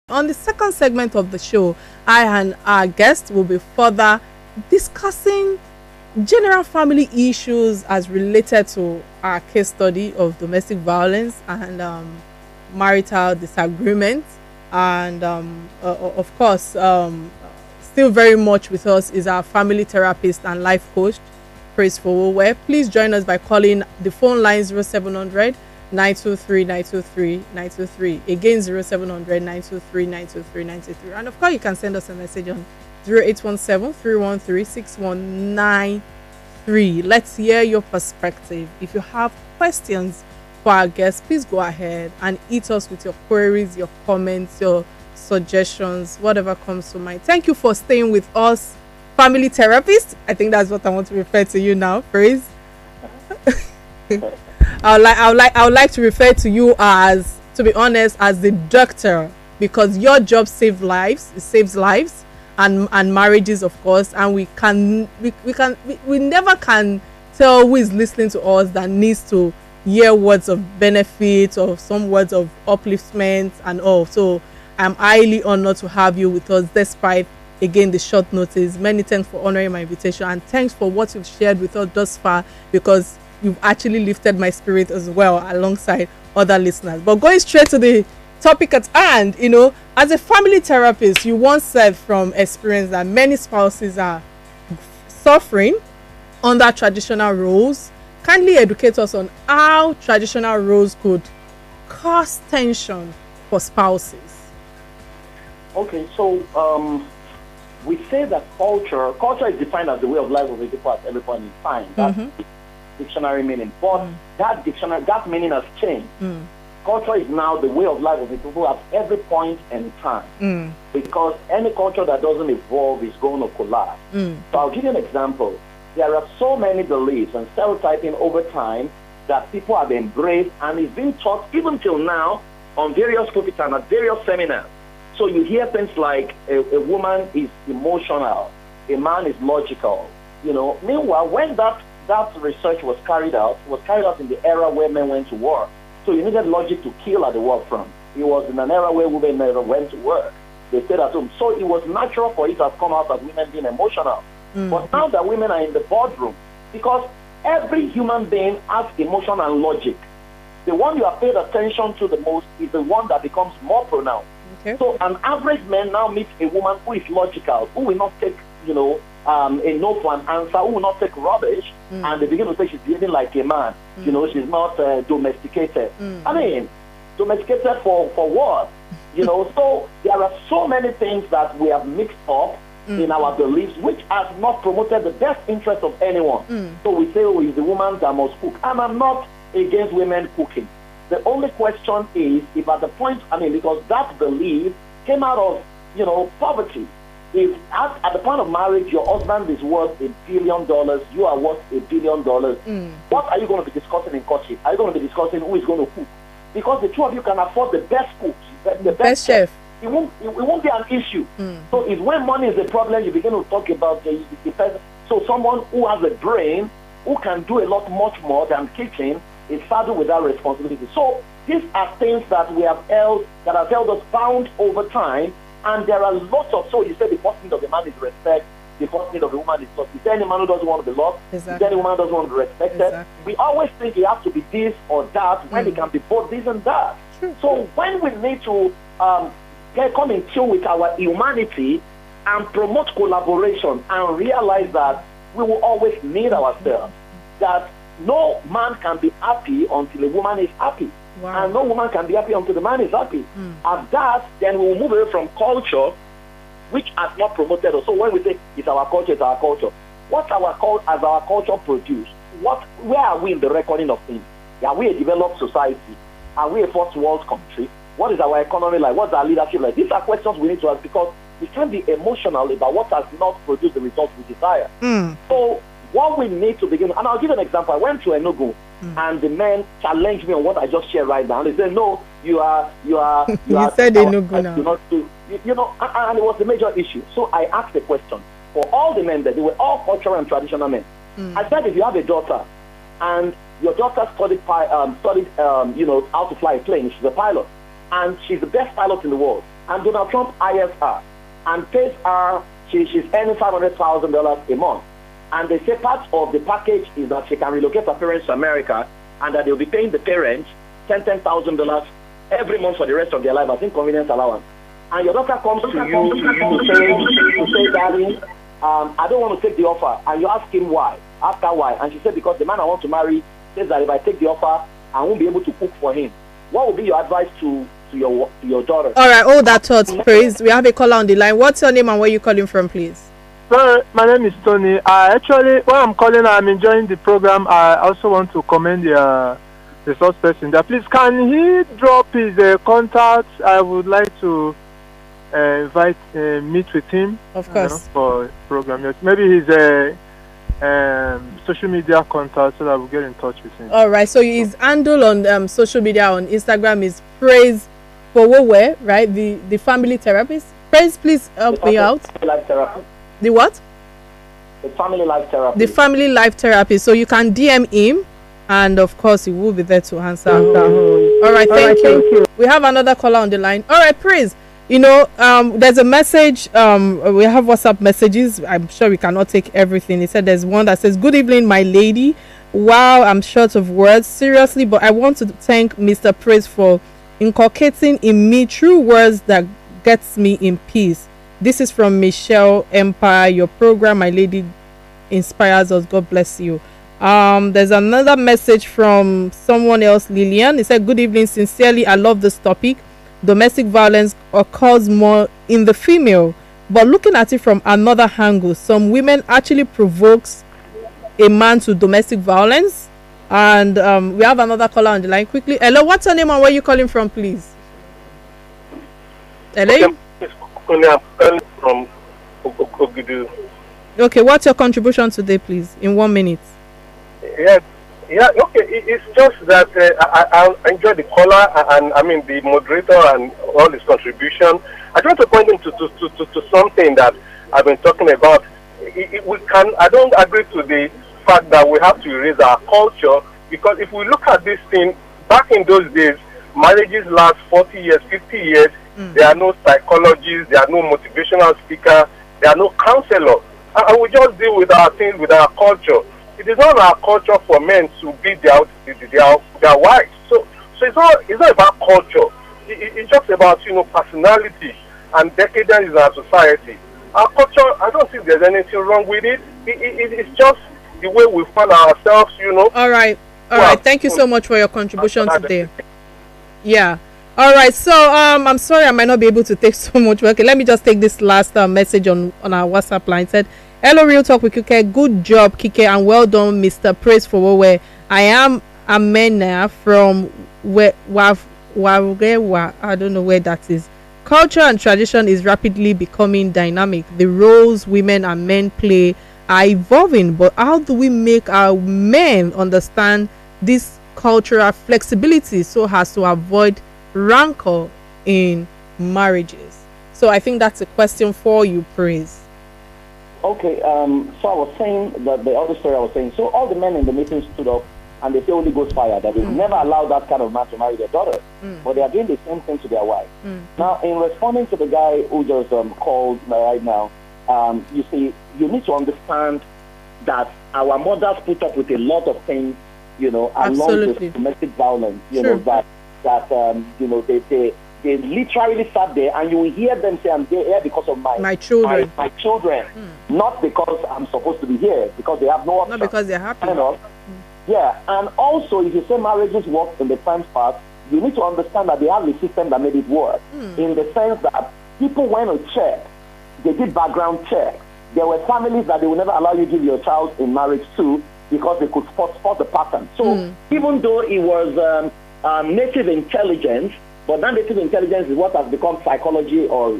On the second segment of the show, I and our guest will be further discussing general family issues as related to our case study of domestic violence and marital disagreement. And of course, still very much with us is our family therapist and life coach, Praise Fowowe. Please join us by calling the phone line 0700 923 923 923. Again, 0700 923 923 923. And of course, you can send us a message on 0817 313 6193. Let's hear your perspective. If you have questions for our guests, please go ahead and hit us with your queries, your comments, your suggestions, whatever comes to mind. Thank you for staying with us, family therapist. I think that's what I want to refer to you now, Praise. I would like to refer to you as, to be honest, as the doctor, because your job saves lives. It saves lives and marriages, of course. And we never can tell who is listening to us that needs to hear words of benefit or some words of upliftment and all. So I'm highly honored to have you with us, despite again the short notice. Many thanks for honoring my invitation, and thanks for what you've shared with us thus far, because you've actually lifted my spirit as well alongside other listeners. But going straight to the topic at hand, as a family therapist, you once said from experience that many spouses are suffering under traditional roles. Kindly educate us on how traditional roles could cause tension for spouses. Okay, so we say that culture is defined as the way of life of a people at every point in time. That's dictionary meaning, but that meaning has changed. Culture is now the way of life of the people at every point in time, because any culture that doesn't evolve is going to collapse. So I'll give you an example. There are so many beliefs and stereotyping over time that people have embraced, and it's being taught even till now on various pulpits and at various seminars. So you hear things like a woman is emotional, a man is logical. Meanwhile, when that research was carried out in the era where men went to war. So you needed logic to kill at the war front. It was in an era where women never went to work. They stayed at home. So it was natural for it to have come out as women being emotional. But now that women are in the boardroom, because every human being has emotion and logic, the one you have paid attention to the most is the one that becomes more pronounced. Okay. So an average man now meets a woman who is logical, who will not take, a no for an answer, who will not take rubbish, and they begin to say she's behaving like a man. She's not domesticated. I mean, domesticated for what? So there are so many things that we have mixed up in our beliefs, which has not promoted the best interest of anyone. So we say, it's the woman that must cook. And I'm not against women cooking. The only question is, if at the point, because that belief came out of, poverty. If at the point of marriage, your husband is worth $1 billion, you are worth $1 billion, what are you going to be discussing in courtship? Are you going to be discussing who is going to cook? Because the two of you can afford the best cooks, the best chef. It won't be an issue. So if when money is a problem, you begin to talk about the person. So someone who has a brain, who can do a lot much more than kitchen, is saddled with that responsibility. So these are things that we have held, that have held us bound over time. And there are lots of, so you say the first need of the man is respect, the first need of the woman is love. Is there any man who doesn't want to be loved? Exactly. Is there any woman who doesn't want to be respected? Exactly. We always think it has to be this or that, when it can be both this and that. So when we need to come in tune with our humanity and promote collaboration and realize that we will always need ourselves, that no man can be happy until a woman is happy. Wow. And no woman can be happy until the man is happy. At that, then we will move away from culture, which has not promoted us. So when we say it's our culture, what has our culture produced? Where are we in the reckoning of things? Are we a developed society? Are we a first world country? What is our economy like? What's our leadership like? These are questions we need to ask, because we can't be emotional about what has not produced the results we desire. So what we need to begin, and I'll give an example. I went to Enugu, and the men challenged me on what I just shared right now. They said, "No, you are." You said Enugu now. And it was a major issue. So I asked the question for all the men there. They were all cultural and traditional men. I said, if you have a daughter, and your daughter studied how to fly a plane, she's a pilot, and she's the best pilot in the world, and Donald Trump hires her and pays her, she's earning $500,000 a month. And they say part of the package is that she can relocate her parents to America and that they'll be paying the parents $10,000 every month for the rest of their life as inconvenience allowance. And your daughter comes to you to say, Daddy, I don't want to take the offer. And you ask him why. Ask her why. And she said, because the man I want to marry says that if I take the offer, I won't be able to cook for him. What would be your advice to your daughter? All right, all that thoughts, praise. We have a caller on the line. What's your name and where you calling from, please? My name is Tony. Actually, when I'm calling, I'm enjoying the program. I also want to commend the resource person there. Please, can he drop his contact? I would like to meet with him. Of course. For the program. Maybe his social media contact so that we'll get in touch with him. All right. So his handle on social media on Instagram is Praise Fowowe, right? The family therapist. Praise, please help me out. Life therapy. The what? The family life therapy. The family life therapy. So you can DM him, and of course he will be there to answer. All right, thank you. We have another caller on the line. All right, Praise. You know, there's a message. We have WhatsApp messages. I'm sure we cannot take everything. He said there's one that says, "Good evening, my lady. Wow, I'm short of words. Seriously, but I want to thank Mr. Praise for inculcating in me true words that gets me in peace. This is from Michelle Empire. Your program, my lady, inspires us. God bless you." There's another message from someone else, Lillian. He said, "Good evening. Sincerely, I love this topic. Domestic violence occurs more in the female, but looking at it from another angle, some women actually provokes a man to domestic violence." And we have another caller on the line. Quickly, hello, what's your name and where you calling from, please? Hello. From Ogidu. Okay, what's your contribution today, please, in 1 minute? Yeah, okay. It's just that I enjoy the caller and I mean the moderator and all his contribution. I try to point him to something that I've been talking about. I don't agree to the fact that we have to erase our culture, because if we look at this thing, back in those days, marriages last 40 years, 50 years. There are no psychologists, there are no motivational speakers, there are no counselors. And we just deal with our things, with our culture. It is not our culture for men to beat their wives. So it's not about culture. It's just about, personality and decadence in our society. Our culture, I don't think there's anything wrong with it. It's just the way we find ourselves, All right. Thank you so much for your contribution today. Yeah. All right, so I'm sorry I might not be able to take so much. Okay, let me just take this last message on our WhatsApp line. It said, "Hello, Real Talk with Kike. Good job, Kike, and well done, Mr. Praise Fowowe. I am Amena from Warugewa. I don't know where that is. Culture and tradition is rapidly becoming dynamic. The roles women and men play are evolving, but how do we make our men understand this cultural flexibility so as to avoid rancor in marriages?" So I think that's a question for you, Praise. Okay, so I was saying that the other story I was saying, so all the men in the meeting stood up and they say Holy Ghost fire, that they never allow that kind of man to marry their daughter, but they are doing the same thing to their wife. Now, in responding to the guy who just called right now, you see, you need to understand that our mothers put up with a lot of things, along with domestic violence, they literally sat there and you will hear them say, "I'm here because of my children. My children, not because I'm supposed to be here, because they have no option." Not because they're happy. Yeah, and also if you say marriages work in the times past, you need to understand that they have a system that made it work, in the sense that people went to check, they did background check. There were families that they would never allow you to give your child in marriage to, because they could spot the pattern. So even though it was native intelligence, but that native intelligence is what has become psychology or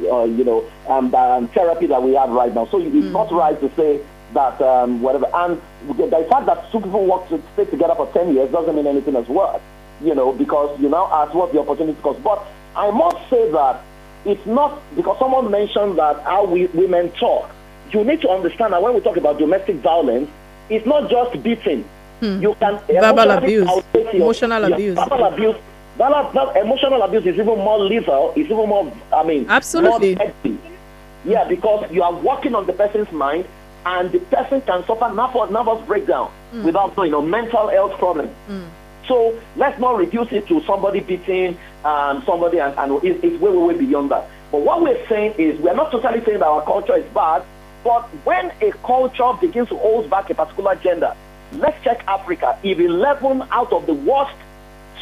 therapy that we have right now. So it's not right to say that whatever. And the fact that two people work to stay together for 10 years doesn't mean anything has worked, because you now ask what the opportunity cost. But I must say that it's not, because someone mentioned that how women talk. You need to understand that when we talk about domestic violence, it's not just beating. You can verbal abuse, emotional abuse. Verbal abuse That emotional abuse is even more lethal. It's even more, absolutely. more deadly. Yeah, because you are working on the person's mind, and the person can suffer nervous breakdown without mental health problems. So let's not reduce it to somebody beating somebody, and it's way beyond that. But what we're saying is, we're not totally saying that our culture is bad, but when a culture begins to hold back a particular gender, let's check Africa. If 11 out of the worst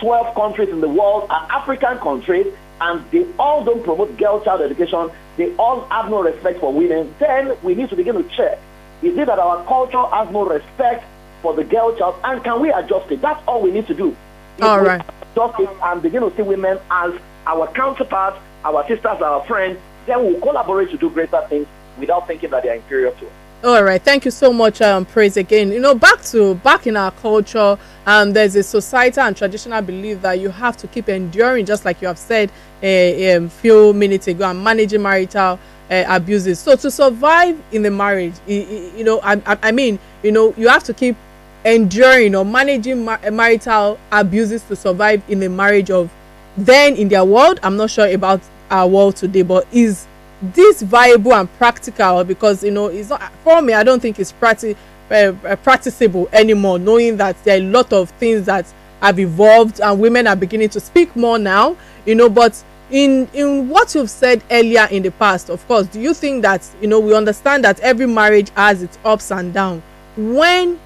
12 countries in the world are African countries, and they all don't promote girl-child education, they all have no respect for women, then we need to begin to check. Is it that our culture has no respect for the girl child, and can we adjust it? That's all we need to do. All right. Adjust it and begin to see women as our counterparts, our sisters, our friends, then we'll collaborate to do greater things without thinking that they're inferior to us. All right, thank you so much, Praise again. Back in our culture, there's a societal and traditional belief that you have to keep enduring, just like you have said a few minutes ago, and managing marital abuses. So to survive in the marriage, you have to keep enduring or managing marital abuses to survive in the marriage of then in their world. I'm not sure about our world today, but is this viable and practical? Because it's not, for me, I don't think it's practicable anymore, knowing that there are a lot of things that have evolved and women are beginning to speak more now, but in what you've said earlier in the past, of course, do you think that we understand that every marriage has its ups and downs? When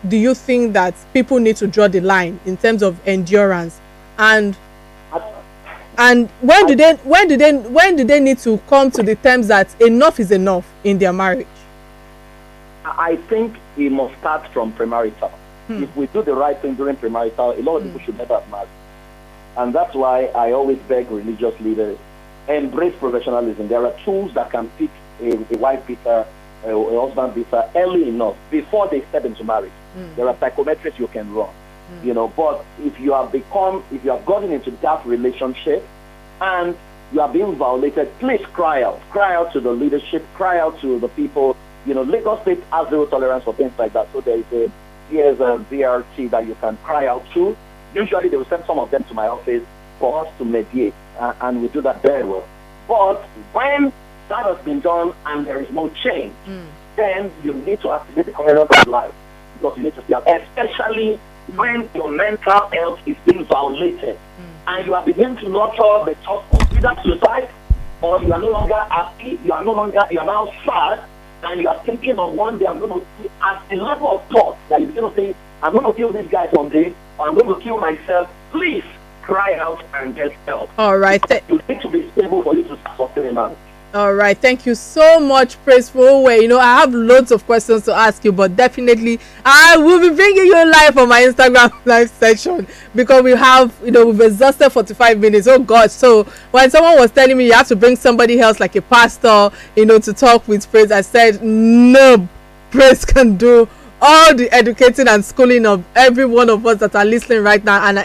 do you think that people need to draw the line in terms of endurance, and when do they need to come to the terms that enough is enough in their marriage? I think it must start from premarital. If we do the right thing during premarital, a lot of people should never have married. And that's why I always beg religious leaders, embrace professionalism. There are tools that can pick a wife beater, a husband beater early enough before they step into marriage. There are psychometrics you can run. But if you have gotten into that relationship and you are being violated, please cry out to the leadership, cry out to the people. Lagos State has zero tolerance for things like that. So there's a VRT that you can cry out to. Usually they will send some of them to my office for us to mediate, and we do that very well. But when that has been done and there is no change, then you need to activate the covenant of life, because you need to see out, especially when your mental health is being violated, and you are beginning to nurture the thought of either suicide, or you are no longer happy, you are now sad, and you are thinking of one day I'm going to, at the level of thought that you're going to say, I'm going to kill this guy someday, or I'm going to kill myself. Please cry out and get help. All right. You need to be stable for you to sustain a marriage. All right, thank you so much, Praise Fowowe. I have loads of questions to ask you, but definitely I will be bringing you live on my Instagram live session, because we have, we've exhausted 45 minutes. Oh God! So when someone was telling me you have to bring somebody else, like a pastor, to talk with Praise, I said no. Praise can do all the educating and schooling of every one of us that are listening right now, and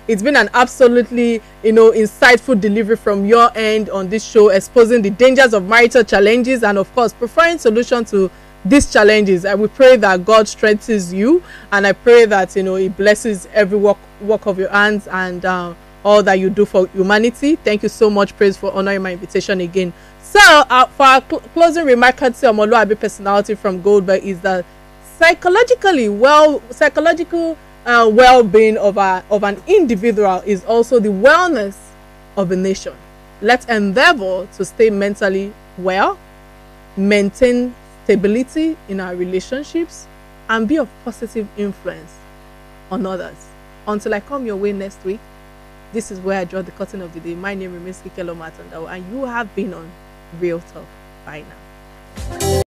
it's been an absolutely insightful delivery from your end on this show, exposing the dangers of marital challenges and of course preferring solutions to these challenges. And we pray that God strengthens you, and I pray that He blesses every work of your hands and all that you do for humanity. Thank you so much, Praise, for honoring my invitation again. So for our closing remark, courtesy of Omoluabi personality from Goldberg, is that psychological well-being of an individual is also the wellness of a nation. Let's endeavor to stay mentally well, maintain stability in our relationships, and be of positive influence on others. Until I come your way next week, this is where I draw the curtain of the day. My name remains Kikelomo Atanda-Owo, and you have been on Real Talk. Bye now.